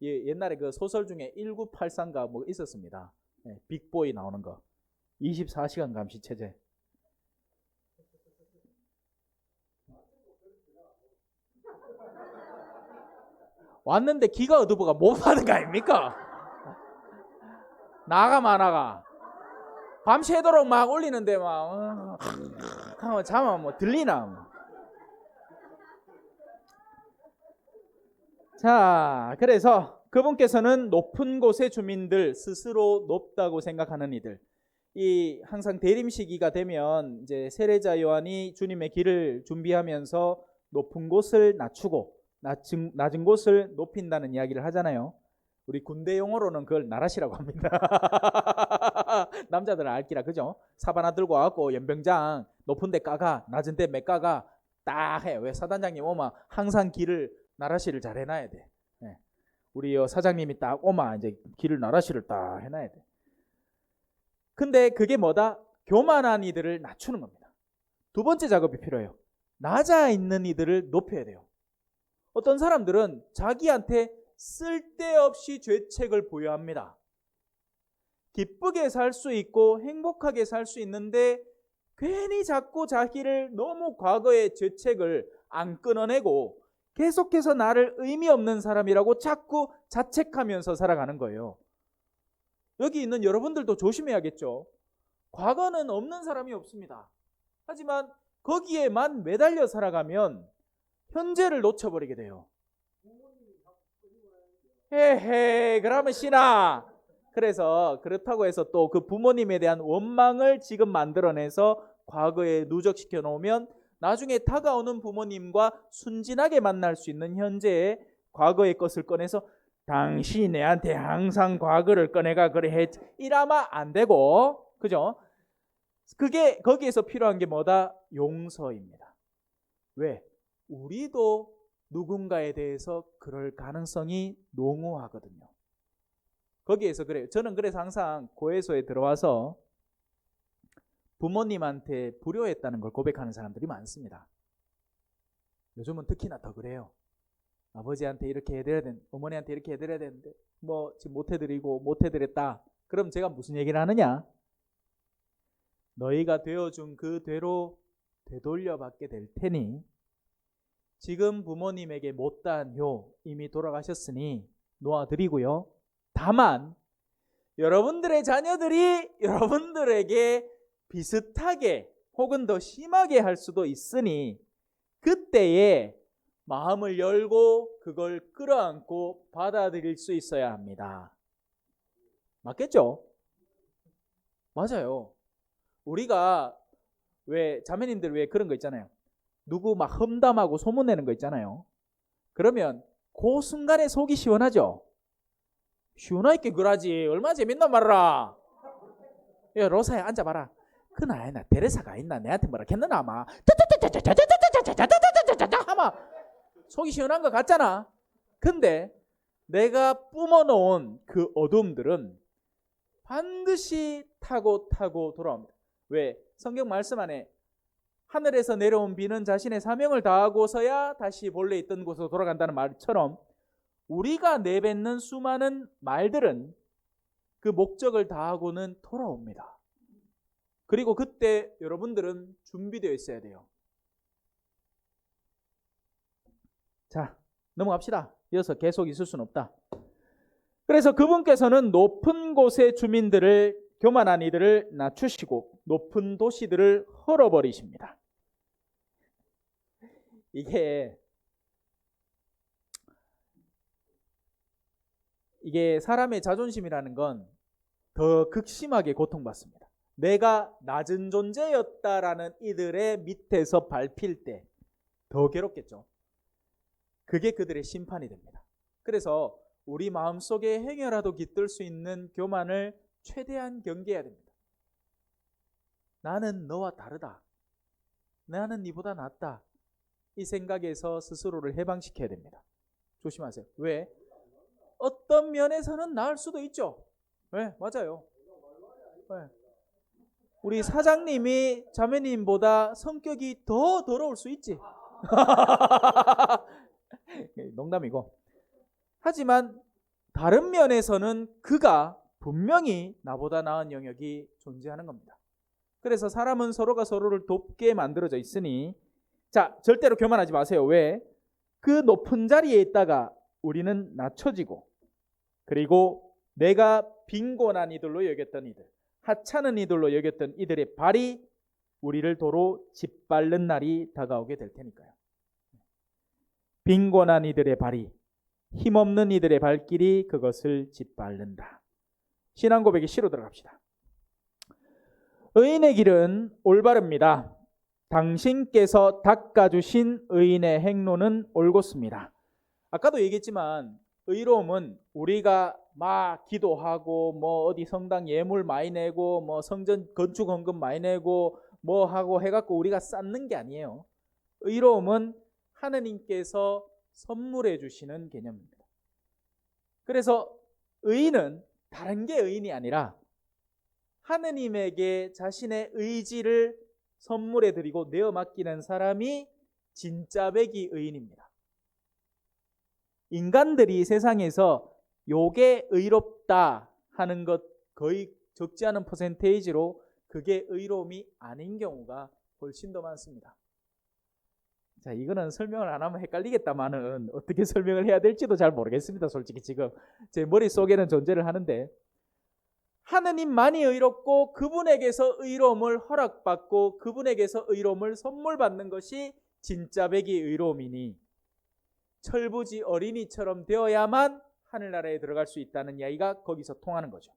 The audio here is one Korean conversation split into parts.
예, 옛날에 그 소설 중에 1983가 뭐 있었습니다. 예, 빅보이 나오는 거. 24시간 감시 체제. 왔는데 기가 어두워가 못 받은 거 아닙니까? 나가 마나가 밤새도록 막 올리는데 막 잠아 뭐 들리나 뭐. 자, 그래서 그분께서는 높은 곳의 주민들, 스스로 높다고 생각하는 이들, 이 항상 대림 시기가 되면 이제 세례자 요한이 주님의 길을 준비하면서 높은 곳을 낮추고 낮은 곳을 높인다는 이야기를 하잖아요. 우리 군대 용어로는 그걸 나라시라고 합니다. 남자들은 알기라, 그죠? 사바나 들고 와갖고 연병장 높은 데 까가, 낮은 데 매 까가 딱 해. 왜? 사단장님 오면 항상 길을 나라시를 잘 해놔야 돼. 네. 우리 사장님이 딱 오면 이제 길을 나라시를 딱 해놔야 돼. 근데 그게 뭐다? 교만한 이들을 낮추는 겁니다. 두 번째 작업이 필요해요. 낮아 있는 이들을 높여야 돼요. 어떤 사람들은 자기한테 쓸데없이 죄책을 부여합니다. 기쁘게 살 수 있고 행복하게 살 수 있는데 괜히 자꾸 자기를 너무 과거의 죄책을 안 끊어내고 계속해서 나를 의미 없는 사람이라고 자꾸 자책하면서 살아가는 거예요. 여기 있는 여러분들도 조심해야겠죠. 과거는 없는 사람이 없습니다. 하지만 거기에만 매달려 살아가면 현재를 놓쳐버리게 돼요. 헤헤, 그러면 신아. 그래서 그렇다고 해서 또 그 부모님에 대한 원망을 지금 만들어내서 과거에 누적시켜 놓으면 나중에 다가오는 부모님과 순진하게 만날 수 있는 현재의 과거의 것을 꺼내서 당신이 내한테 항상 과거를 꺼내가 그래 했지 이러면 안 되고, 그죠? 그게 거기에서 필요한 게 뭐다? 용서입니다. 왜? 우리도 누군가에 대해서 그럴 가능성이 농후하거든요. 거기에서 그래요. 저는 그래서 항상 고해소에 들어와서 부모님한테 불효했다는 걸 고백하는 사람들이 많습니다. 요즘은 특히나 더 그래요. 아버지한테 이렇게 해드려야 되는데, 어머니한테 이렇게 해드려야 되는데 뭐 지금 못해드리고 못해드렸다. 그럼 제가 무슨 얘기를 하느냐? 너희가 되어준 그 되로 되돌려받게 될 테니 지금 부모님에게 못다한 효 이미 돌아가셨으니 놓아드리고요. 다만 여러분들의 자녀들이 여러분들에게 비슷하게 혹은 더 심하게 할 수도 있으니 그때에 마음을 열고 그걸 끌어안고 받아들일 수 있어야 합니다. 맞겠죠? 맞아요. 우리가 왜 자매님들 왜 그런 거 있잖아요. 누구 막 험담하고 소문내는 거 있잖아요. 그러면 그 순간에 속이 시원하죠. 시원하게 그러지. 얼마나 재밌나 말라. 야 로사야 앉아봐라. 그날 나 데레사가 있나 내한테 뭐라 했느나 아마 아마 속이 시원한 것 같잖아. 근데 내가 뿜어놓은 그 어둠들은 반드시 타고 돌아옵니다. 왜? 성경 말씀 안에 하늘에서 내려온 비는 자신의 사명을 다하고서야 다시 본래 있던 곳으로 돌아간다는 말처럼 우리가 내뱉는 수많은 말들은 그 목적을 다하고는 돌아옵니다. 그리고 그때 여러분들은 준비되어 있어야 돼요. 자, 넘어갑시다. 이어서 계속 있을 수는 없다. 그래서 그분께서는 높은 곳의 주민들을, 교만한 이들을 낮추시고 높은 도시들을 헐어버리십니다. 이게 사람의 자존심이라는 건 더 극심하게 고통받습니다. 내가 낮은 존재였다라는 이들의 밑에서 밟힐 때 더 괴롭겠죠. 그게 그들의 심판이 됩니다. 그래서 우리 마음속에 행여라도 깃들 수 있는 교만을 최대한 경계해야 됩니다. 나는 너와 다르다. 나는 네보다 낫다. 이 생각에서 스스로를 해방시켜야 됩니다. 조심하세요. 왜? 어떤 면에서는 나을 수도 있죠. 네, 맞아요. 네. 우리 사장님이 자매님보다 성격이 더 더러울 수 있지. 농담이고. 하지만 다른 면에서는 그가 분명히 나보다 나은 영역이 존재하는 겁니다. 그래서 사람은 서로가 서로를 돕게 만들어져 있으니, 자, 절대로 교만하지 마세요. 왜? 그 높은 자리에 있다가 우리는 낮춰지고, 그리고 내가 빈곤한 이들로 여겼던 이들, 하찮은 이들로 여겼던 이들의 발이 우리를 도로 짓밟는 날이 다가오게 될 테니까요. 빈곤한 이들의 발이, 힘없는 이들의 발길이 그것을 짓밟는다. 신앙 고백의 시로 들어갑시다. 의인의 길은 올바릅니다. 당신께서 닦아주신 의인의 행로는 올곧습니다. 아까도 얘기했지만 의로움은 우리가 막 기도하고 뭐 어디 성당 예물 많이 내고 뭐 성전 건축 헌금 많이 내고 뭐 하고 해갖고 우리가 쌓는 게 아니에요. 의로움은 하느님께서 선물해 주시는 개념입니다. 그래서 의인은 다른 게 의인이 아니라 하느님에게 자신의 의지를 선물해 드리고 내어 맡기는 사람이 진짜 백이 의인입니다. 인간들이 세상에서 요게 의롭다 하는 것 거의 적지 않은 퍼센테이지로 그게 의로움이 아닌 경우가 훨씬 더 많습니다. 자, 이거는 설명을 안 하면 헷갈리겠다마는 어떻게 설명을 해야 될지도 잘 모르겠습니다. 솔직히 지금 제 머릿속에는 존재를 하는데, 하느님만이 의롭고 그분에게서 의로움을 허락받고 그분에게서 의로움을 선물 받는 것이 진짜 백이 의로움이니 철부지 어린이처럼 되어야만 하늘나라에 들어갈 수 있다는 이야기가 거기서 통하는 거죠.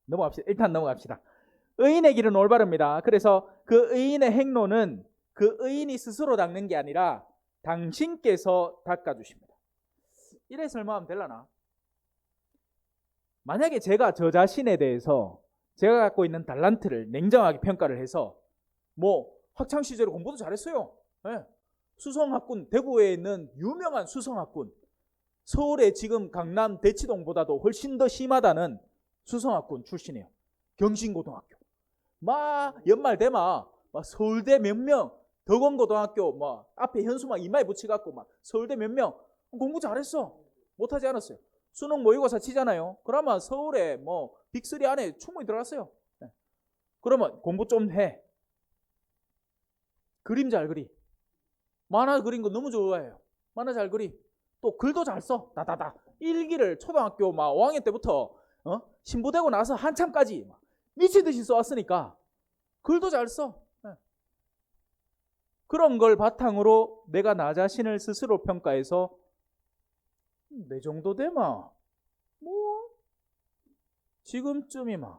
넘어갑시다. 일단 넘어갑시다. 의인의 길은 올바릅니다. 그래서 그 의인의 행로는 그 의인이 스스로 닦는 게 아니라 당신께서 닦아주십니다. 이래 설명하면 되려나? 만약에 제가 저 자신에 대해서 제가 갖고 있는 달란트를 냉정하게 평가를 해서 뭐 학창시절에 공부도 잘했어요. 네. 수성학군, 대구에 있는 유명한 수성학군, 서울의 지금 강남 대치동보다도 훨씬 더 심하다는 수성학군 출신이에요. 경신고등학교. 막 연말 되면 막 서울대 몇 명, 덕원고등학교 막 앞에 현수막 이마에 붙여갖고 막 서울대 몇 명 공부 잘했어. 못하지 않았어요. 수능 모의고사 치잖아요. 그러면 서울에 뭐 빅3 안에 충분히 들어갔어요. 네. 그러면 공부 좀 해. 그림 잘 그리. 만화 그린 거 너무 좋아해요. 만화 잘 그리. 또 글도 잘 써. 다다다. 일기를 초등학교 막 5학년 때부터 신부되고 나서 한참까지 막 미치듯이 써왔으니까 글도 잘 써. 네. 그런 걸 바탕으로 내가 나 자신을 스스로 평가해서 내 정도 되마 뭐 지금쯤이마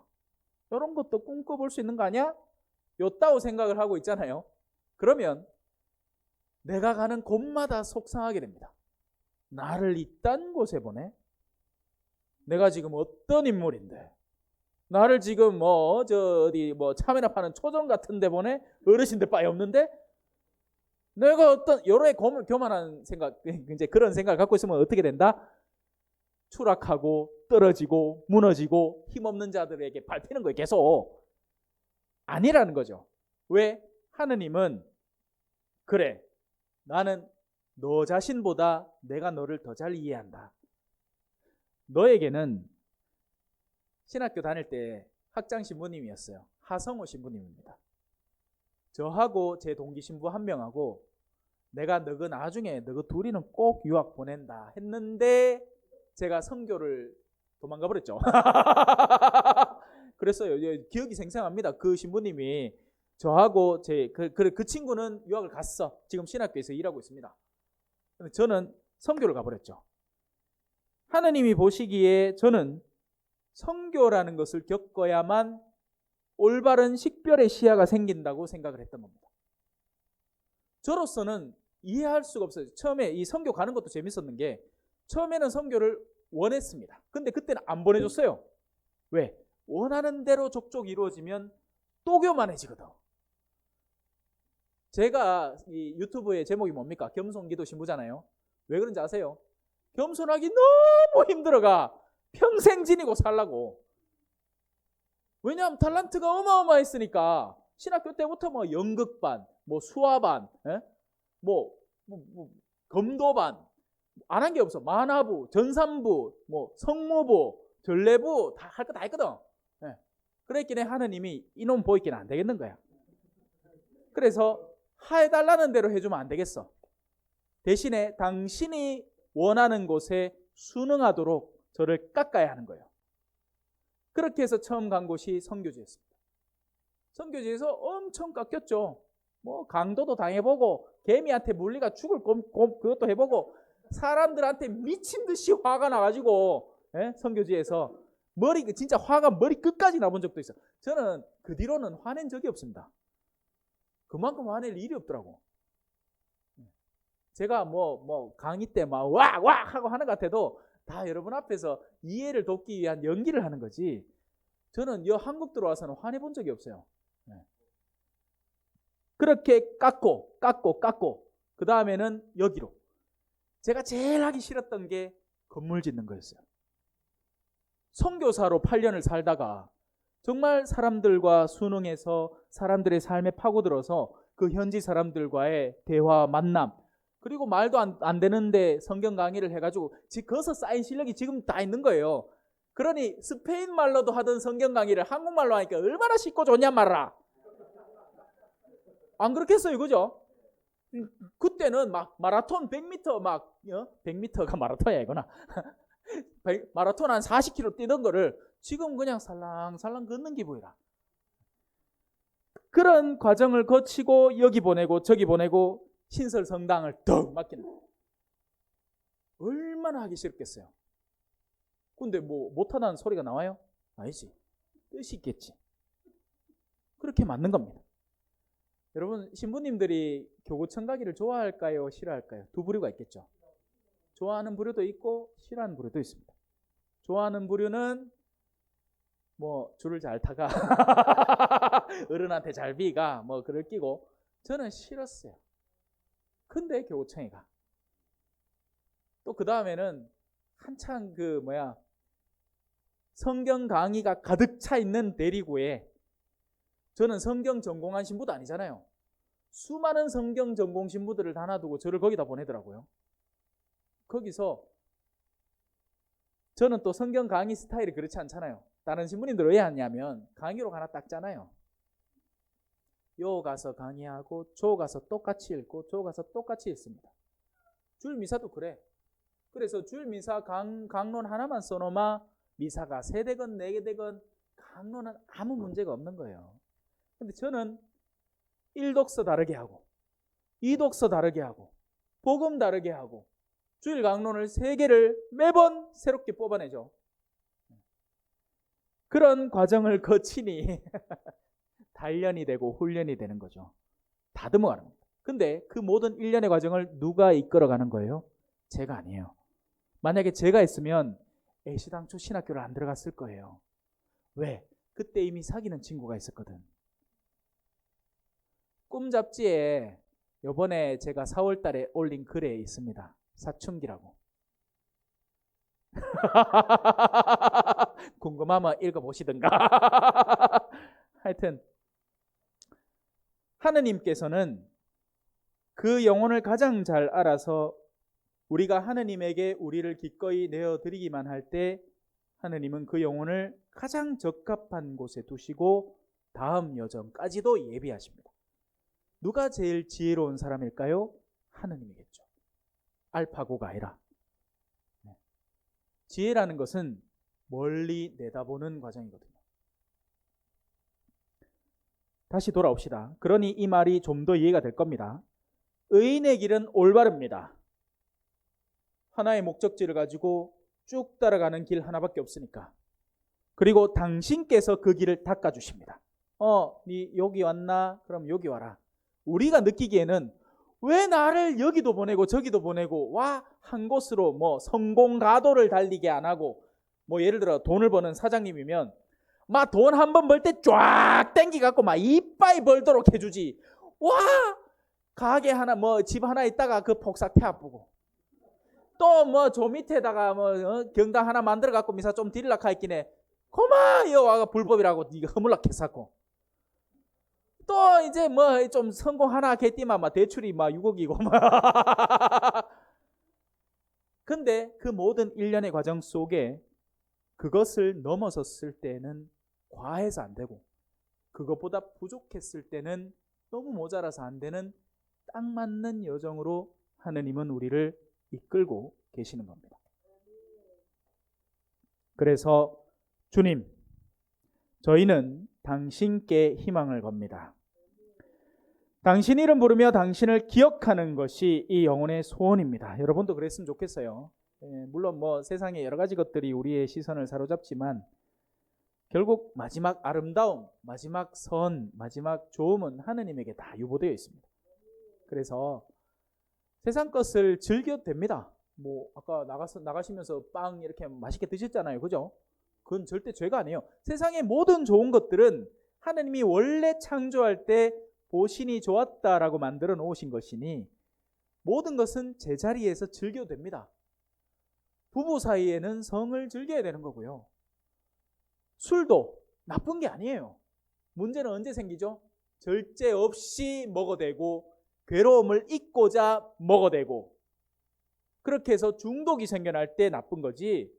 이런 것도 꿈꿔볼 수 있는 거 아니야? 요따오 생각을 하고 있잖아요. 그러면 내가 가는 곳마다 속상하게 됩니다. 나를 이딴 곳에 보내? 내가 지금 어떤 인물인데? 나를 지금 뭐 저 어디 뭐 참외나 파는 초정 같은 데 보내? 어르신들 빠이 없는데? 내가 어떤 여러 교만한 생각, 이제 그런 생각을 갖고 있으면 어떻게 된다? 추락하고 떨어지고 무너지고 힘없는 자들에게 밟히는 거예요. 계속. 아니라는 거죠. 왜? 하느님은 그래, 나는 너 자신보다 내가 너를 더 잘 이해한다. 너에게는 신학교 다닐 때 학장 신부님이었어요. 하성호 신부님입니다. 저하고 제 동기 신부 한 명하고 내가 너가 나중에 너가 둘이는 꼭 유학 보낸다 했는데 제가 선교를 도망가 버렸죠. 그랬어요. 기억이 생생합니다. 그 신부님이 저하고 그 친구는 유학을 갔어. 지금 신학교에서 일하고 있습니다. 저는 선교를 가버렸죠. 하느님이 보시기에 저는 선교라는 것을 겪어야만 올바른 식별의 시야가 생긴다고 생각을 했던 겁니다. 저로서는 이해할 수가 없어요. 처음에 이 선교 가는 것도 재밌었는 게 처음에는 선교를 원했습니다. 근데 그때는 안 보내줬어요. 왜? 원하는 대로 족족 이루어지면 또 교만해지거든. 제가 이 유튜브의 제목이 뭡니까? 겸손기도 신부잖아요. 왜 그런지 아세요? 겸손하기 너무 힘들어가 평생 지니고 살라고. 왜냐하면 달란트가 어마어마했으니까 신학교 때부터 뭐 연극반, 뭐 수화반, 뭐 검도반, 안 한 게 없어. 만화부, 전산부, 뭐 성모부, 전례부 다 할 거 다 했거든. 예. 그랬기에 하느님이 이놈 보이기는 안 되겠는 거야. 그래서 해달라는 대로 해주면 안 되겠어. 대신에 당신이 원하는 곳에 순응하도록 저를 깎아야 하는 거예요. 그렇게 해서 처음 간 곳이 선교지였습니다. 선교지에서 엄청 깎였죠. 뭐 강도도 당해보고 개미한테 물리가 죽을 그것도 해보고 사람들한테 미친 듯이 화가 나가지고 선교지에서 진짜 화가 머리 끝까지 나본 적도 있어요. 저는 그 뒤로는 화낸 적이 없습니다. 그만큼 화낼 일이 없더라고. 제가 뭐 강의 때 막 와 하고 하는 것 같아도 다 여러분 앞에서 이해를 돕기 위한 연기를 하는 거지. 저는 한국 들어와서는 화내본 적이 없어요. 그렇게 깎고 그 다음에는 여기로. 제가 제일 하기 싫었던 게 건물 짓는 거였어요. 선교사로 8년을 살다가 정말 사람들과 순응해서 사람들의 삶에 파고들어서 그 현지 사람들과의 대화, 만남, 그리고 말도 안 되는데 성경 강의를 해가지고 거기서 쌓인 실력이 지금 다 있는 거예요. 그러니 스페인 말로도 하던 성경 강의를 한국말로 하니까 얼마나 쉽고 좋냐 말라. 안 그렇겠어요, 그죠? 그때는 막 마라톤 100m 100m가 마라톤이 아니구나. 마라톤 한 40km 뛰던 거를 지금 그냥 살랑살랑 걷는 기분이라. 그런 과정을 거치고 여기 보내고 저기 보내고 신설 성당을 더 맡기는 거예요. 얼마나 하기 싫겠어요. 근데 뭐 못하다는 소리가 나와요? 아니지. 뜻이 있겠지. 그렇게 맞는 겁니다. 여러분, 신부님들이 교구청 가기를 좋아할까요? 싫어할까요? 두 부류가 있겠죠. 좋아하는 부류도 있고 싫어하는 부류도 있습니다. 좋아하는 부류는 뭐 줄을 잘 타가 어른한테 잘 비가 뭐 그럴 끼고, 저는 싫었어요. 근데 교구청에 가. 또 그 다음에는 한창 성경 강의가 가득 차 있는 대리구에, 저는 성경 전공한 신부도 아니잖아요. 수많은 성경 전공 신부들을 다 놔두고 저를 거기다 보내더라고요. 거기서 저는 또 성경 강의 스타일이 그렇지 않잖아요. 다른 신부님들 왜 하냐면 강의록 하나 닦잖아요. 요 가서 강의하고 저 가서 똑같이 읽고 저 가서 똑같이 읽습니다. 주일 미사도 그래. 그래서 주일 미사 강론 하나만 써놓으면 미사가 3대건 4개되건 강론은 아무 문제가 없는 거예요. 근데 저는 1독서 다르게 하고 2독서 다르게 하고 복음 다르게 하고 주일 강론을 3개를 매번 새롭게 뽑아내죠. 그런 과정을 거치니 단련이 되고 훈련이 되는 거죠. 다듬어가는 겁니다. 근데 그 모든 일련의 과정을 누가 이끌어가는 거예요? 제가 아니에요. 만약에 제가 했으면 애시당초 신학교를 안 들어갔을 거예요. 왜? 그때 이미 사귀는 친구가 있었거든. 꿈 잡지에 요번에 제가 4월 달에 올린 글에 있습니다. 사춘기라고. 궁금하면 읽어보시든가. 하여튼 하느님께서는 그 영혼을 가장 잘 알아서 우리가 하느님에게 우리를 기꺼이 내어드리기만 할 때 하느님은 그 영혼을 가장 적합한 곳에 두시고 다음 여정까지도 예비하십니다. 누가 제일 지혜로운 사람일까요? 하느님이겠죠. 알파고가 아니라. 지혜라는 것은 멀리 내다보는 과정이거든요. 다시 돌아옵시다. 그러니 이 말이 좀 더 이해가 될 겁니다. 의인의 길은 올바릅니다. 하나의 목적지를 가지고 쭉 따라가는 길 하나밖에 없으니까. 그리고 당신께서 그 길을 닦아주십니다. 네 여기 왔나? 그럼 여기 와라. 우리가 느끼기에는 왜 나를 여기도 보내고 저기도 보내고 와 한 곳으로 뭐 성공 가도를 달리게 안 하고, 뭐 예를 들어 돈을 버는 사장님이면 막 돈 한 번 벌 때 쫙 땡기갖고 막 이빠이 벌도록 해주지. 와 가게 하나 뭐 집 하나 있다가 그 폭삭 태 아프고, 또 뭐 저 밑에다가 뭐 경당 하나 만들어 갖고 미사 좀 드릴라카 있기네. 고마 여 와가 불법이라고 네가 허물락 했었고, 또 이제 뭐 좀 성공 하나 했디만 막 대출이 막 6억이고 막 근데 그 모든 일련의 과정 속에 그것을 넘어섰을 때는 과해서 안 되고, 그것보다 부족했을 때는 너무 모자라서 안 되는 딱 맞는 여정으로 하느님은 우리를 이끌고 계시는 겁니다. 그래서 주님, 저희는 당신께 희망을 겁니다. 당신 이름 부르며 당신을 기억하는 것이 이 영혼의 소원입니다. 여러분도 그랬으면 좋겠어요. 물론 세상에 여러 가지 것들이 우리의 시선을 사로잡지만 결국 마지막 아름다움, 마지막 선, 마지막 좋음은 하느님에게 다 유보되어 있습니다. 그래서 세상 것을 즐겨도 됩니다. 아까 나가시면서 빵 이렇게 맛있게 드셨잖아요. 그죠? 그건 절대 죄가 아니에요. 세상의 모든 좋은 것들은 하느님이 원래 창조할 때 보시니 좋았다라고 만들어 놓으신 것이니 모든 것은 제자리에서 즐겨도 됩니다. 부부 사이에는 성을 즐겨야 되는 거고요. 술도 나쁜 게 아니에요. 문제는 언제 생기죠? 절제 없이 먹어대고 괴로움을 잊고자 먹어대고 그렇게 해서 중독이 생겨날 때 나쁜 거지.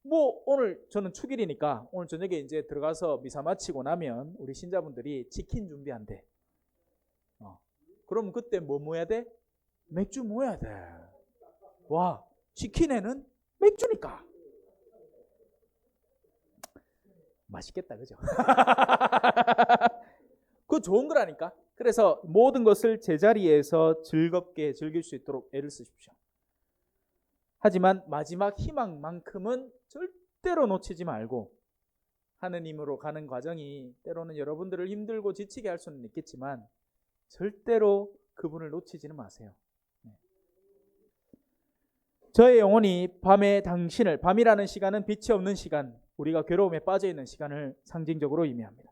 오늘 저는 축일이니까 오늘 저녁에 이제 들어가서 미사 마치고 나면 우리 신자분들이 치킨 준비한대. 그럼 그때 뭐 모여야 돼? 맥주 모여야 돼. 와, 치킨에는 맥주니까. 맛있겠다, 그죠? 그거 좋은 거라니까. 그래서 모든 것을 제자리에서 즐겁게 즐길 수 있도록 애를 쓰십시오. 하지만 마지막 희망만큼은 절대로 놓치지 말고 하느님으로 가는 과정이 때로는 여러분들을 힘들고 지치게 할 수는 있겠지만 절대로 그분을 놓치지는 마세요. 저의 영혼이 밤에 당신을, 밤이라는 시간은 빛이 없는 시간, 우리가 괴로움에 빠져있는 시간을 상징적으로 의미합니다.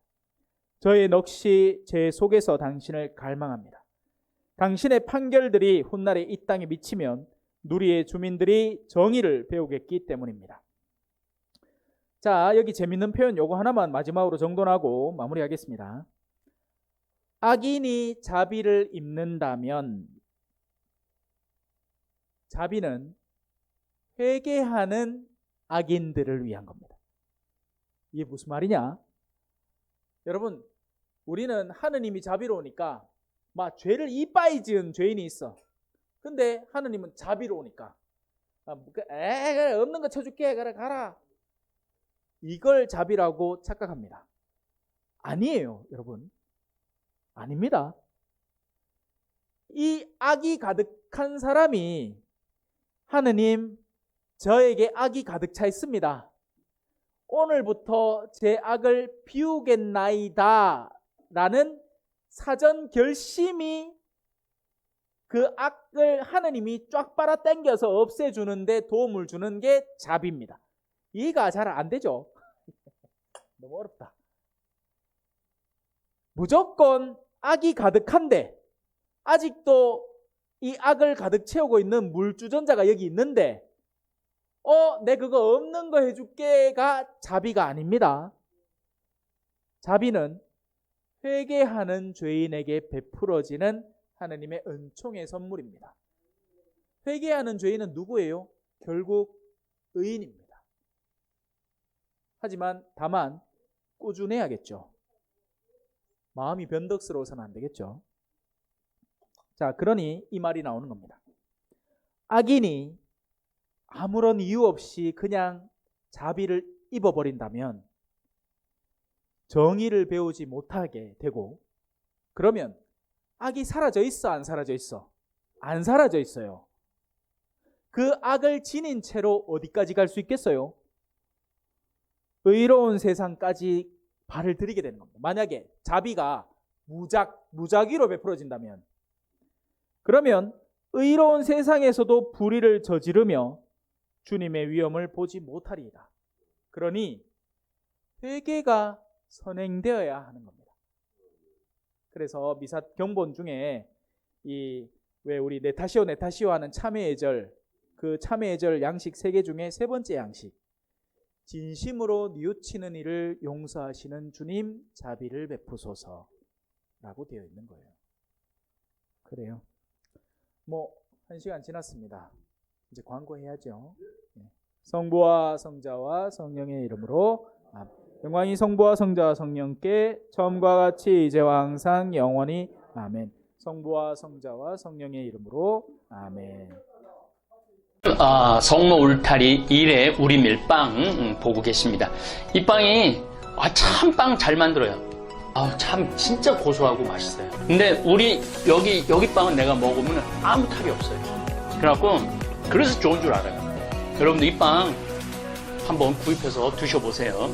저의 넋이 제 속에서 당신을 갈망합니다. 당신의 판결들이 훗날에 이 땅에 미치면 누리의 주민들이 정의를 배우겠기 때문입니다. 자, 여기 재밌는 표현 요거 하나만 마지막으로 정돈하고 마무리하겠습니다. 악인이 자비를 입는다면 자비는 회개하는 악인들을 위한 겁니다. 이게 무슨 말이냐? 여러분, 우리는 하느님이 자비로우니까 막 죄를 이빠이 지은 죄인이 있어. 근데 하느님은 자비로우니까 그래 없는 거 쳐줄게, 그래 가라, 이걸 자비라고 착각합니다. 아니에요, 여러분. 아닙니다. 이 악이 가득한 사람이 하느님, 저에게 악이 가득 차 있습니다. 오늘부터 제 악을 비우겠나이다 라는 사전 결심이 그 악을 하느님이 쫙 빨아 당겨서 없애주는데 도움을 주는 게 자비입니다. 이해가 잘 안 되죠? 너무 어렵다. 무조건 악이 가득한데 아직도 이 악을 가득 채우고 있는 물주전자가 여기 있는데 내 그거 없는 거 해줄게가 자비가 아닙니다. 자비는 회개하는 죄인에게 베풀어지는 하느님의 은총의 선물입니다. 회개하는 죄인은 누구예요? 결국 의인입니다. 하지만 다만 꾸준해야겠죠. 마음이 변덕스러워서는 안 되겠죠. 자, 그러니 이 말이 나오는 겁니다. 악인이 아무런 이유 없이 그냥 자비를 입어버린다면 정의를 배우지 못하게 되고, 그러면 악이 사라져 있어, 안 사라져 있어? 안 사라져 있어요. 그 악을 지닌 채로 어디까지 갈 수 있겠어요? 의로운 세상까지 발을 들이게 되는 겁니다. 만약에 자비가 무작위로 베풀어진다면, 그러면 의로운 세상에서도 불의를 저지르며 주님의 위엄을 보지 못하리이다. 그러니 회개가 선행되어야 하는 겁니다. 그래서 미사 경본 중에 왜 우리 네타시오 하는 참회의 절, 그 참회의 절 양식 3개 중에 3번째 양식, 진심으로 뉘우치는 이를 용서하시는 주님 자비를 베푸소서 라고 되어 있는 거예요. 그래요. 1시간 지났습니다. 이제 광고해야죠. 예. 성부와 성자와 성령의 이름으로 아멘. 영광이 성부와 성자와 성령께 처음과 같이 이제와 항상 영원히 아멘. 성부와 성자와 성령의 이름으로 아멘. 성모 울타리 1회 우리 밀빵 보고 계십니다. 이 빵이 참 빵 잘 만들어요. 참 진짜 고소하고 맛있어요. 근데 우리 여기 빵은 내가 먹으면 아무 탈이 없어요. 그래서 좋은 줄 알아요. 여러분들 이 빵 한번 구입해서 드셔보세요.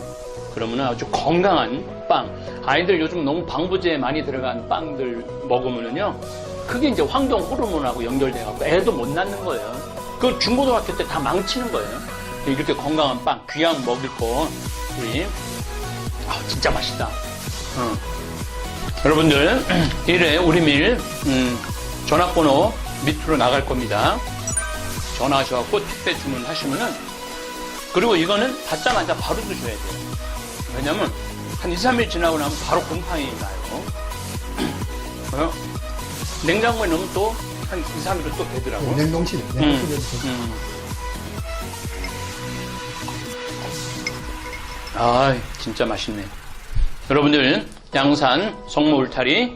그러면 아주 건강한 빵. 아이들 요즘 너무 방부제 많이 들어간 빵들 먹으면요, 그게 이제 환경 호르몬하고 연결돼갖고 애도 못 낳는 거예요. 그 중고등학교 때 다 망치는 거예요. 이렇게 건강한 빵, 귀한 먹을 거, 우리 진짜 맛있다. 여러분들 1회 우리밀 전화번호 밑으로 나갈 겁니다. 전화하셔서 택배 주문하시면은, 그리고 이거는 받자마자 바로 드셔야 돼요. 왜냐면 한 2, 3일 지나고 나면 바로 곰팡이 나요. 냉장고에 넣으면 또 한 2, 3일은 또 되더라고요. 냉동실에. 진짜 맛있네. 여러분들 양산 성모 울타리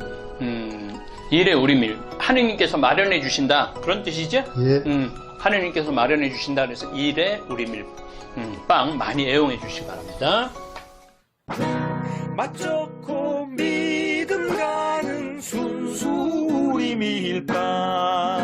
1회 우리밀 하느님께서 마련해 주신다, 그런 뜻이죠? 예. 하느님께서 마련해 주신다 그래서 1회 우리밀 빵 많이 애용해 주시기 바랍니다. 맛 좋고 믿음 가는 순수 우리 밀빵.